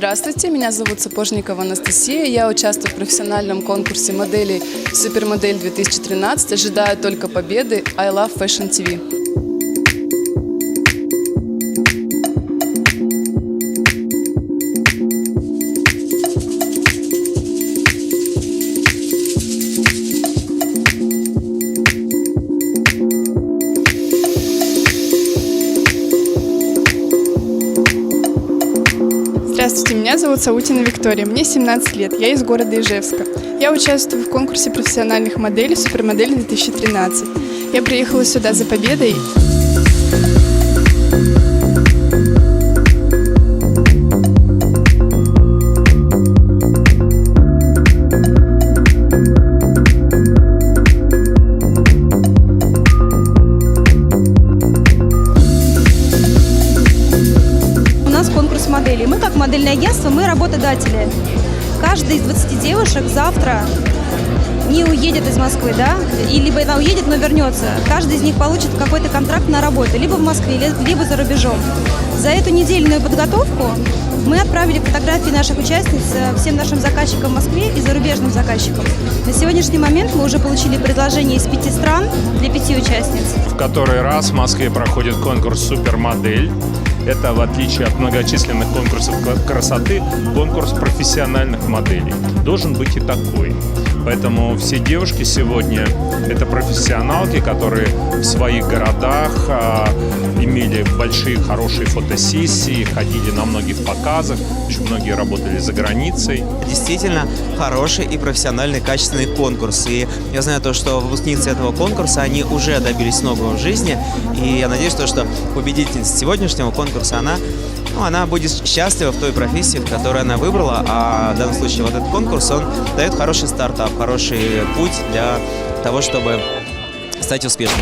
Здравствуйте, меня зовут Сапожникова Анастасия. Я участвую в профессиональном конкурсе моделей «Супермодель 2013». Ожидаю только победы. I love Fashion TV. Здравствуйте, меня зовут Саутина Виктория, мне 17 лет, я из города Ижевска. Я участвую в конкурсе профессиональных моделей «Супермодель 2013». Я приехала сюда за победой. Конкурс моделей. Мы, как модельное агентство, мы работодатели. Каждая из 20 девушек завтра не уедет из Москвы, да? И либо она уедет, но вернется. Каждый из них получит какой-то контракт на работу, либо в Москве, либо за рубежом. За эту недельную подготовку мы отправили фотографии наших участниц всем нашим заказчикам в Москве и зарубежным заказчикам. На сегодняшний момент мы уже получили предложение из 5 стран для 5 участниц. В который раз в Москве проходит конкурс «Супермодель». Это, в отличие от многочисленных конкурсов красоты, конкурс профессиональных моделей. Должен быть и такой. Поэтому все девушки сегодня – это профессионалки, которые в своих городах имели большие, хорошие фотосессии, ходили на многих показах, очень многие работали за границей. Действительно хороший и профессиональный, качественный конкурс. И я знаю то, что выпускницы этого конкурса, они уже добились многого в жизни. И я надеюсь, что победительница сегодняшнего конкурса, она будет счастлива в той профессии, в которой она выбрала. А в данном случае вот этот конкурс, он дает хороший стартап, хороший путь для того, чтобы стать успешным.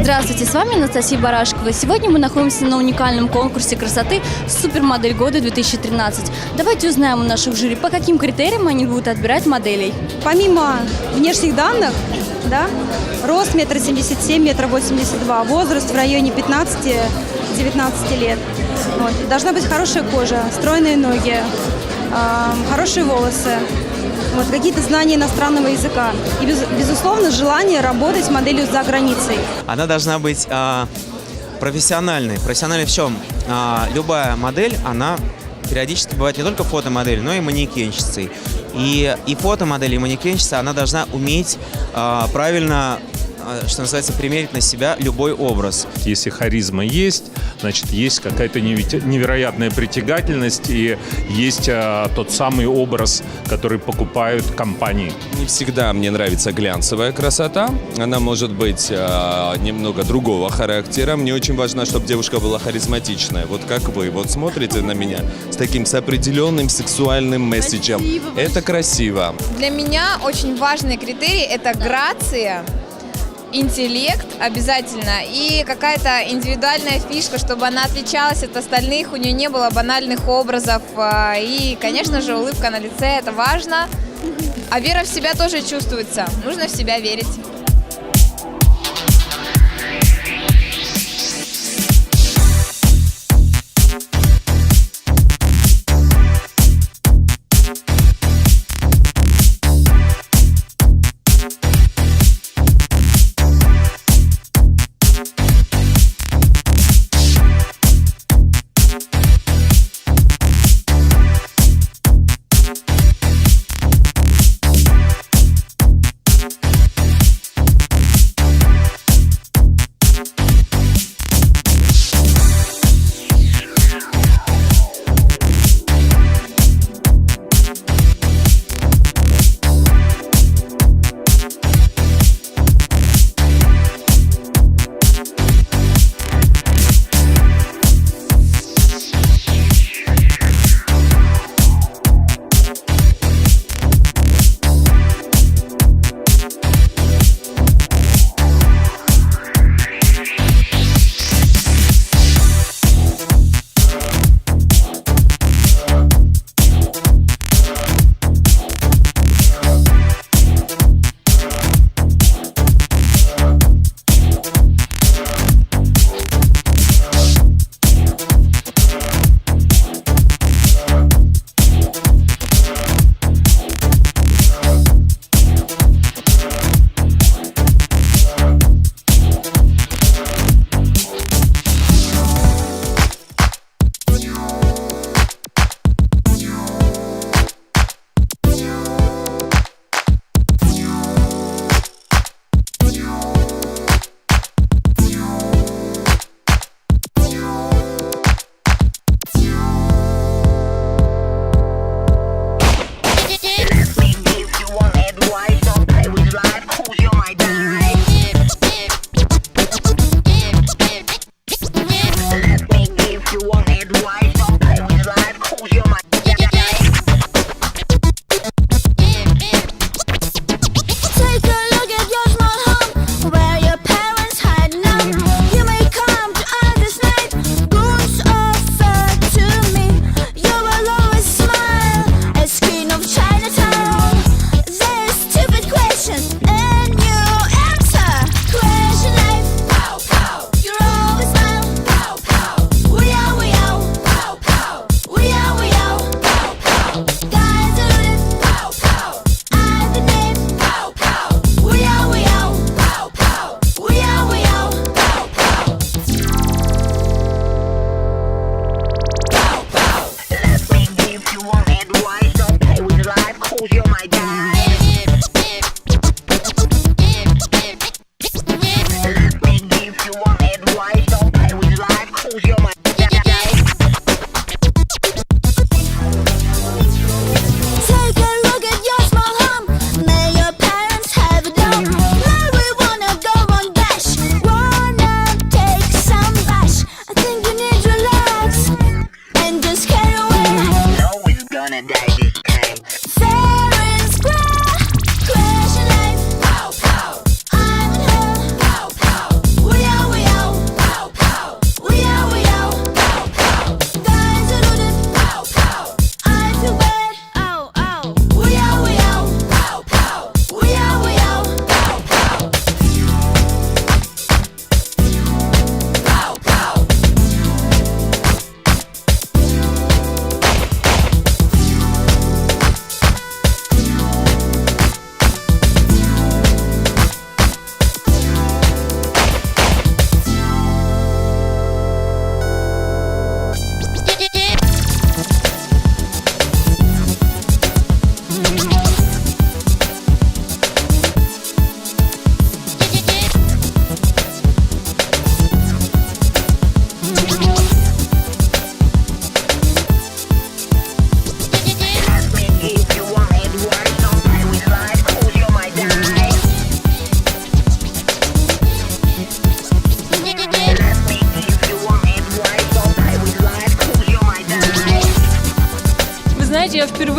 Здравствуйте, с вами Анастасия Барашкова. Сегодня мы находимся на уникальном конкурсе красоты «Супермодель года 2013». Давайте узнаем у наших жюри, по каким критериям они будут отбирать моделей. Помимо внешних данных, да, рост 1,77 м, 1,82 м, возраст в районе 15-19 лет. Вот. Должна быть хорошая кожа, стройные ноги, хорошие волосы. Вот, какие-то знания иностранного языка и, безусловно, желание работать с моделью за границей. Она должна быть профессиональной. Профессиональной в чем? Любая модель, она периодически бывает не только фотомодель, но и манекенщицей. И фотомодель, и манекенщица, она должна уметь правильно, что называется, примерить на себя любой образ. Если харизма есть, значит, есть какая-то невероятная притягательность и есть тот самый образ, который покупают компании. Не всегда мне нравится глянцевая красота. Она может быть немного другого характера. Мне очень важно, чтобы девушка была харизматичная. Вот как вы вот смотрите на меня с определенным сексуальным месседжем. Это красиво. Для меня очень важный критерий – это грация, интеллект обязательно и какая-то индивидуальная фишка, чтобы она отличалась от остальных, у нее не было банальных образов. И, конечно же, улыбка на лице – это важно. А вера в себя тоже чувствуется. Нужно в себя верить.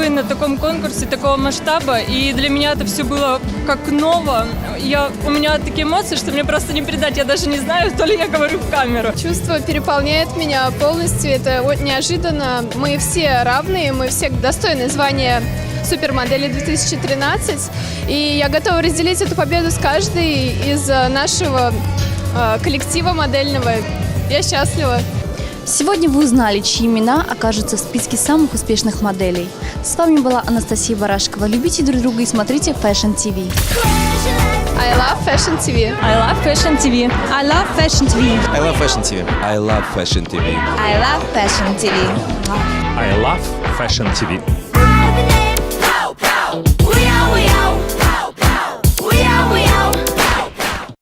впервые на таком конкурсе такого масштаба, и для меня это все было как ново. У меня такие эмоции, что мне просто не передать, я даже не знаю, то ли я говорю в камеру. Чувство переполняет меня полностью, это неожиданно. Мы все равные, мы все достойны звания супермодели 2013, и я готова разделить эту победу с каждой из нашего коллектива модельного. Я счастлива. Сегодня вы узнали, чьи имена окажутся в списке самых успешных моделей. С вами была Анастасия Барашкова. Любите друг друга и смотрите Fashion TV. I love Fashion TV. I love Fashion TV. I love Fashion TV. I love Fashion TV. I love Fashion TV. I love Fashion TV. I love Fashion TV.